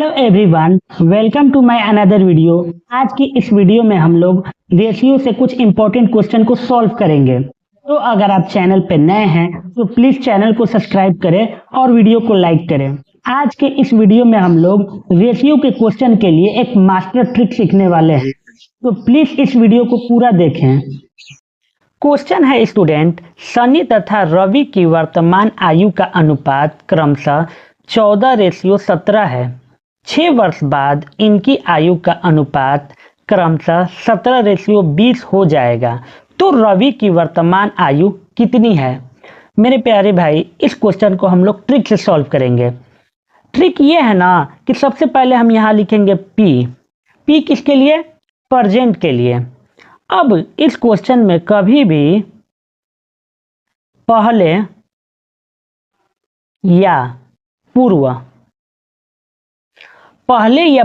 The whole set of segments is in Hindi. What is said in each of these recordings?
Hello everyone, welcome to my another video. आज की इस वीडियो में हम लोग रेशियो से कुछ इंपॉर्टेंट क्वेश्चन को सॉल्व करेंगे। तो अगर आप चैनल पे नए हैं तो प्लीज चैनल को सब्सक्राइब करें और वीडियो को लाइक करें। आज के इस वीडियो में हम लोग रेशियो के क्वेश्चन के लिए एक मास्टर ट्रिक सीखने वाले हैं, तो प्लीज इस वीडियो को पूरा देखें। क्वेश्चन है स्टूडेंट, शनि तथा रवि की वर्तमान आयु का अनुपात क्रमशः 14:17 है। 6 वर्ष बाद इनकी आयु का अनुपात क्रमशः 17:20 हो जाएगा, तो रवि की वर्तमान आयु कितनी है? मेरे प्यारे भाई, इस क्वेश्चन को हम लोग ट्रिक से सॉल्व करेंगे। ट्रिक ये है ना कि सबसे पहले हम यहाँ लिखेंगे पी किसके लिए? प्रेजेंट के लिए। अब इस क्वेश्चन में कभी भी पहले या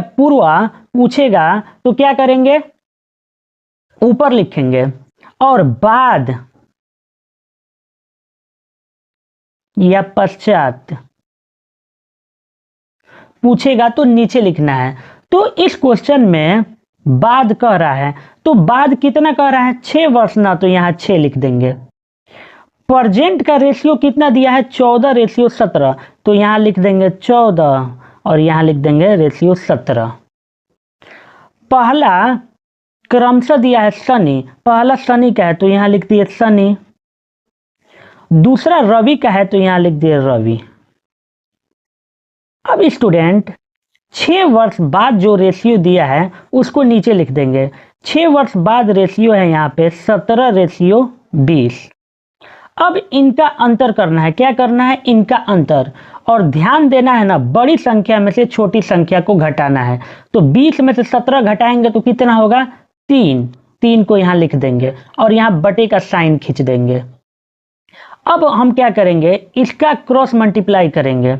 पूर्व पूछेगा तो क्या करेंगे? ऊपर लिखेंगे, और बाद या पश्चात पूछेगा तो नीचे लिखना है। तो इस क्वेश्चन में बाद कह रहा है, तो बाद कितना कह रहा है? 6 वर्ष ना, तो यहाँ 6 लिख देंगे। प्रेजेंट का रेशियो कितना दिया है? 14:17, तो यहाँ लिख देंगे 14 और यहाँ लिख देंगे रेशियो 17। पहला क्रमशः दिया है शनि, पहला शनि का है तो यहाँ लिख दिए शनि। दूसरा रवि का है तो यहाँ लिख दिए रवि। अब स्टूडेंट 6 वर्ष बाद जो रेशियो दिया है उसको नीचे लिख देंगे। 6 वर्ष बाद रेशियो है यहाँ पे 17:20। अब इनका अंतर करना है। क्या करना है? इनका अंतर। और ध्यान देना है ना, बड़ी संख्या में से छोटी संख्या को घटाना है। तो 20 में से 17 घटाएंगे तो कितना होगा? 3 को यहाँ लिख देंगे और यहाँ बटे का साइन खींच देंगे। अब हम क्या करेंगे? इसका क्रॉस मल्टीप्लाई करेंगे।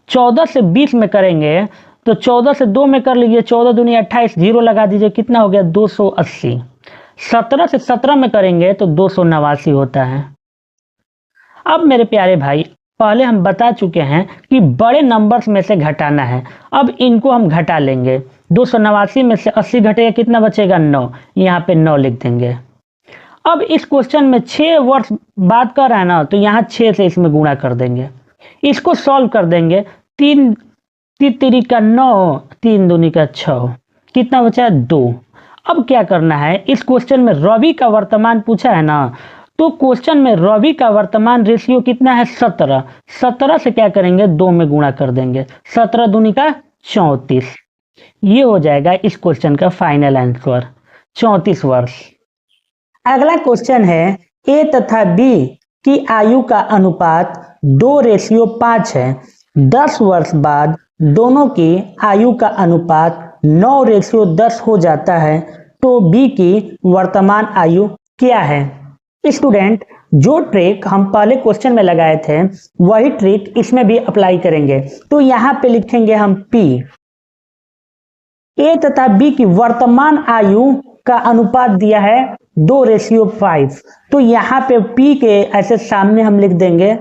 14 से 20 में करेंगे तो 14 से 2 में कर लीजिए, 14 दूनी 28, 0 लगा दीजिए, कितना हो गया? 280। 17 से 17 में करेंगे तो 289 होता है। अब मेरे प्यारे भाई, पहले हम बता चुके हैं कि बड़े नंबर्स में से घटाना है। अब इनको हम घटा लेंगे। 289 में से 80 घटेगा, कितना बचेगा? 9। यहाँ पे 9 लिख देंगे। अब इस क्वेश्चन में 6 वर्ष बाद कर रहा है ना, तो यहाँ 6 से इसमें गुणा कर देंगे। इसको सॉल्व कर देंगे। 3 3 का 9, 3 दूनी का 6, कितना बचा? 2। अब क्या करना है? इस क्वेश्चन में रवि का वर्तमान पूछा है ना, तो क्वेश्चन में रवि का वर्तमान रेशियो कितना है? 17। 17 से क्या करेंगे? 2 में गुणा कर देंगे। 17 दूनी का 34। ये हो जाएगा इस क्वेश्चन का फाइनल आंसर, 34 वर्ष। अगला क्वेश्चन है, ए तथा बी की आयु का अनुपात 2:5 है। 10 वर्ष बाद दोनों की आयु का अनुपात 9:10 हो जाता है, तो बी की वर्तमान आयु क्या है? स्टूडेंट, जो ट्रिक हम पहले क्वेश्चन में लगाए थे वही ट्रिक इसमें भी अप्लाई करेंगे। तो यहाँ पे लिखेंगे हम पी। ए तथा बी की वर्तमान आयु का अनुपात दिया है 2:5, तो यहाँ पे पी के ऐसे सामने हम लिख देंगे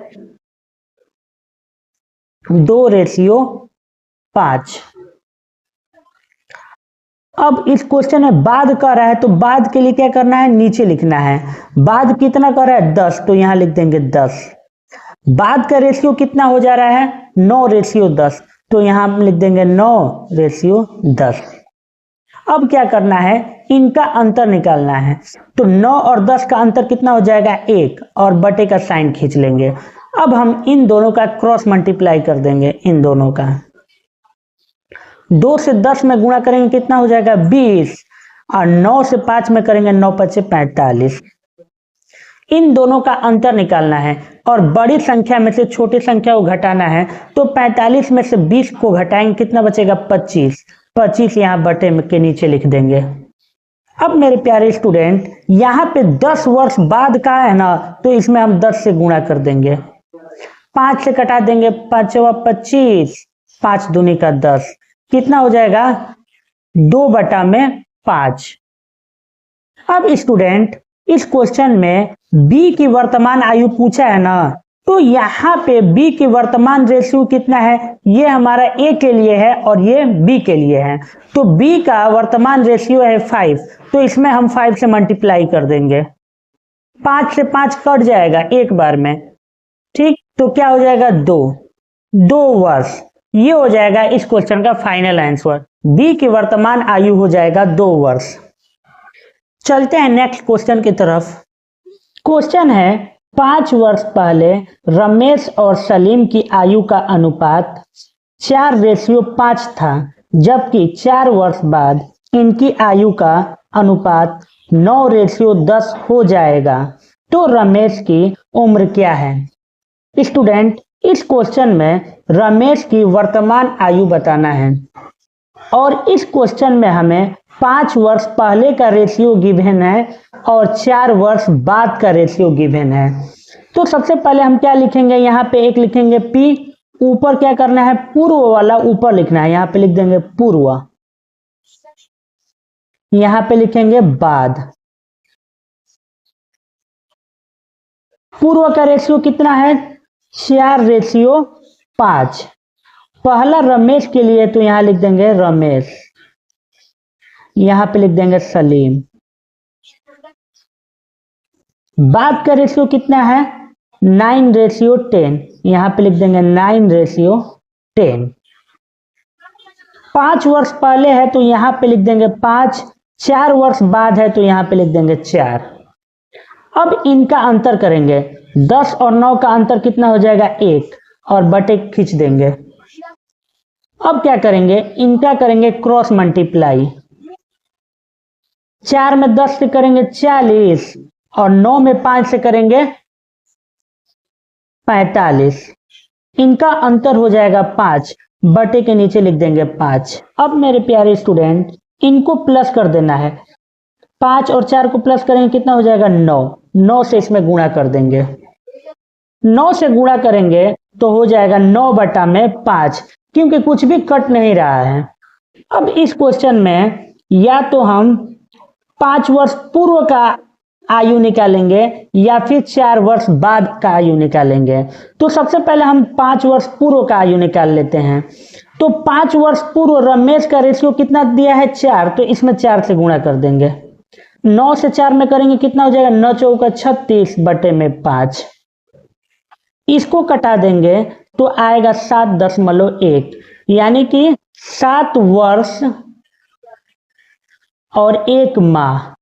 2:5। अब इस क्वेश्चन में बाद कर रहा है, तो बाद के लिए क्या करना है? नीचे लिखना है। बाद कितना कर रहा है? 10, तो यहां लिख देंगे 10। बाद का रेशियो कितना हो जा रहा है? 9:10, तो यहां हम लिख देंगे 9:10। अब क्या करना है? इनका अंतर निकालना है। तो 9 और 10 का अंतर कितना हो जाएगा? 1, और बटे का साइन खींच लेंगे। अब हम इन दोनों का क्रॉस मल्टीप्लाई कर देंगे। इन दोनों का 2 से 10 में गुणा करेंगे, कितना हो जाएगा? 20, और 9 से 5 में करेंगे, 9 5 45। इन दोनों का अंतर निकालना है और बड़ी संख्या में से छोटी संख्या को घटाना है। तो 45 में से 20 को घटाएंगे, कितना बचेगा? 25। 25 यहाँ बटे में के नीचे लिख देंगे। अब मेरे प्यारे स्टूडेंट, यहाँ पे 10 वर्ष बाद का है ना, तो इसमें हम 10 से गुणा कर देंगे। 5 से कटा देंगे, 5 × 25, 5 दूनी का 10, कितना हो जाएगा? 2/5। अब स्टूडेंट, इस क्वेश्चन में बी की वर्तमान आयु पूछा है ना, तो यहाँ पे बी की वर्तमान रेशियो कितना है, ये हमारा ए के लिए है और ये बी के लिए है। तो बी का वर्तमान रेशियो है 5, तो इसमें हम 5 से मल्टीप्लाई कर देंगे, 5 से 5 कट जाएगा एक बार में, ठीक। तो क्या हो जाएगा 2 वर्ष। ये हो जाएगा इस क्वेश्चन का फाइनल आंसर, बी की वर्तमान आयु हो जाएगा 2 वर्ष। चलते हैं नेक्स्ट क्वेश्चन की तरफ। क्वेश्चन है 5 वर्ष पहले रमेश और सलीम की आयु का अनुपात 4:5 था, जबकि 4 वर्ष बाद इनकी आयु का अनुपात 9:10 हो जाएगा, तो रमेश की उम्र क्या है। स्टूडेंट, इस क्वेश्चन में रमेश की वर्तमान आयु बताना है और इस क्वेश्चन में हमें 5 वर्ष पहले का रेशियो गिवन है और 4 वर्ष बाद का रेशियो गिवन है। तो सबसे पहले हम क्या लिखेंगे, यहाँ पे एक लिखेंगे P, ऊपर क्या करना है, पूर्व वाला ऊपर लिखना है, यहाँ पे लिख देंगे पूर्व, यहाँ पे लिखेंगे बाद। पूर्व का रेशियो कितना है, 4:5। पहला रमेश के लिए तो यहाँ लिख देंगे रमेश, यहाँ पे लिख देंगे सलीम। बाद का रेशियो कितना है, 9:10, यहाँ पे लिख देंगे 9:10। 5 वर्ष पहले है तो यहाँ पे लिख देंगे 5, 4 वर्ष बाद है तो यहाँ पे लिख देंगे 4। अब इनका अंतर करेंगे, 10 और 9 का अंतर कितना हो जाएगा 1, और बटे खींच देंगे। अब क्या करेंगे, इनका करेंगे क्रॉस मल्टीप्लाई, 4 में 10 से करेंगे 40 और 9 में 5 से करेंगे 45। इनका अंतर हो जाएगा 5, बटे के नीचे लिख देंगे 5। अब मेरे प्यारे स्टूडेंट, इनको प्लस कर देना है, 5 और 4 को प्लस करेंगे कितना हो जाएगा 9 से इसमें गुणा कर देंगे, 9 से गुणा करेंगे तो हो जाएगा 9/5, क्योंकि कुछ भी कट नहीं रहा है। अब इस क्वेश्चन में या तो हम 5 वर्ष पूर्व का आयु निकालेंगे या फिर 4 वर्ष बाद का आयु निकालेंगे। तो सबसे पहले हम 5 वर्ष पूर्व का आयु निकाल लेते हैं। तो 5 वर्ष पूर्व रमेश का रेशियो कितना दिया है 4, तो इसमें 4 से गुणा कर देंगे, 9 से 4 में करेंगे कितना हो जाएगा 9 चौका 36/5। इसको कटा देंगे तो आएगा 7.1, यानी कि 7 वर्ष और 1 माह।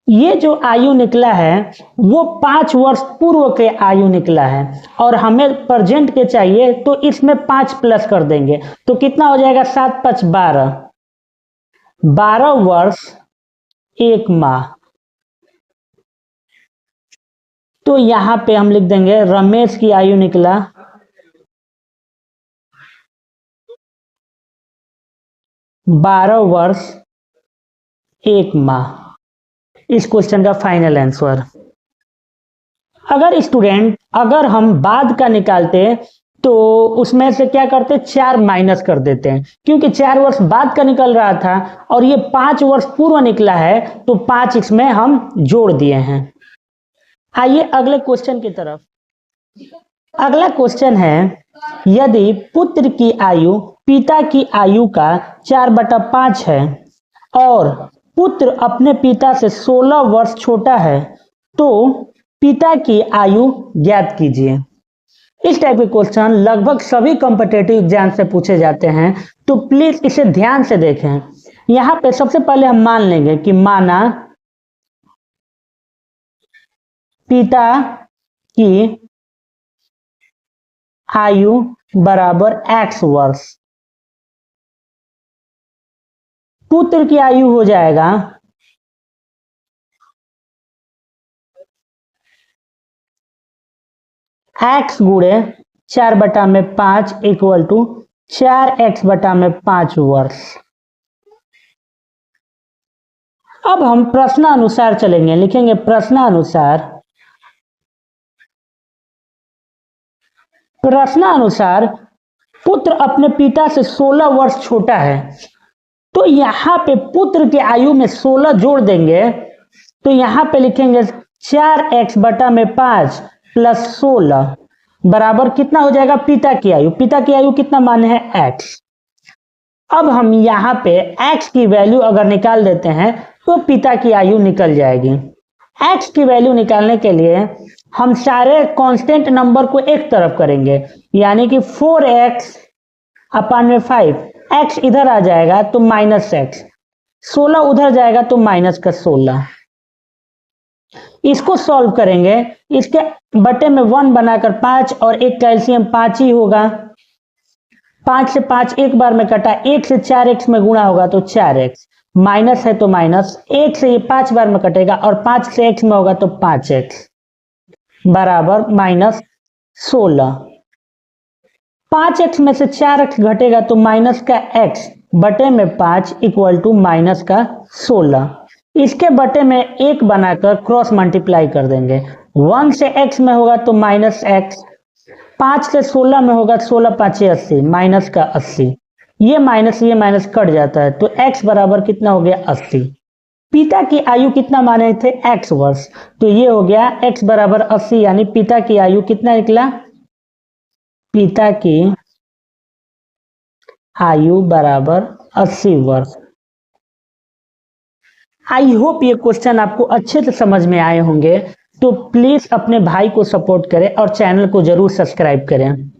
ये जो आयु निकला है वो 5 वर्ष पूर्व के आयु निकला है और हमें प्रेजेंट के चाहिए, तो इसमें 5 प्लस कर देंगे तो कितना हो जाएगा 7×5 12, 12 वर्ष 1 माह। तो यहां पे हम लिख देंगे रमेश की आयु निकला 12 वर्ष 1 माह। इस क्वेश्चन का फाइनल आंसर। अगर हम बाद का निकालते तो उसमें से क्या करते, 4 माइनस कर देते हैं, क्योंकि 4 वर्ष बाद का निकल रहा था और ये 5 वर्ष पूर्व निकला है तो 5 इसमें हम जोड़ दिए हैं। आइए अगले क्वेश्चन की तरफ। अगला क्वेश्चन है, यदि पुत्र की आयु पिता की आयु का 4/5 है और पुत्र अपने पिता से 16 वर्ष छोटा है, तो पिता की आयु ज्ञात कीजिए। इस टाइप के क्वेश्चन लगभग सभी कॉम्पिटिटिव एग्जाम से पूछे जाते हैं, तो प्लीज इसे ध्यान से देखें। यहाँ पे सबसे पहले हम मान लेंगे कि माना पिता की आयु बराबर x वर्ष, पुत्र की आयु हो जाएगा x गुणे 4/5 इक्वल टू 4x/5 वर्ष। अब हम प्रश्नानुसार चलेंगे, लिखेंगे प्रश्नानुसार पुत्र अपने पिता से 16 वर्ष छोटा है, तो यहाँ पे पुत्र की आयु में 16 जोड़ देंगे, तो यहाँ पे लिखेंगे 4x/5 प्लस 16 बराबर कितना हो जाएगा, पिता की आयु। पिता की आयु कितना मान है, x। अब हम यहाँ पे x की वैल्यू अगर निकाल देते हैं तो पिता की आयु निकल जाएगी। x की वैल्यू निकालने के लिए हम सारे कांस्टेंट नंबर को एक तरफ करेंगे, यानी कि 4x अपान में 5, x इधर आ जाएगा तो माइनस x, 16 उधर जाएगा तो माइनस का 16। इसको सॉल्व करेंगे, इसके बटे में 1 बनाकर 5 और एक कैल्शियम 5 ही होगा। 5 से 5 एक बार में कटा, 1 से 4x में गुणा होगा तो 4x, माइनस है तो माइनस, 1 से ये 5 बार में कटेगा और 5 से x में होगा तो 5x बराबर माइनस 16। 5x में से 4x घटेगा तो माइनस का x बटे में 5 इक्वल टू माइनस का 16। इसके बटे में 1 बनाकर क्रॉस मल्टीप्लाई कर देंगे। 1 से x में होगा तो माइनस x, 5 से 16 में होगा 16 5 80, माइनस का 80। ये माइनस कट जाता है तो x बराबर कितना हो गया, 80। पिता की आयु कितना माने थे, x वर्ष, तो ये हो गया x बराबर 80, यानी पिता की आयु कितना निकला, पिता की आयु बराबर 80 वर्ष। आई होप ये क्वेश्चन आपको अच्छे से समझ में आए होंगे। तो प्लीज अपने भाई को सपोर्ट करें और चैनल को जरूर सब्सक्राइब करें।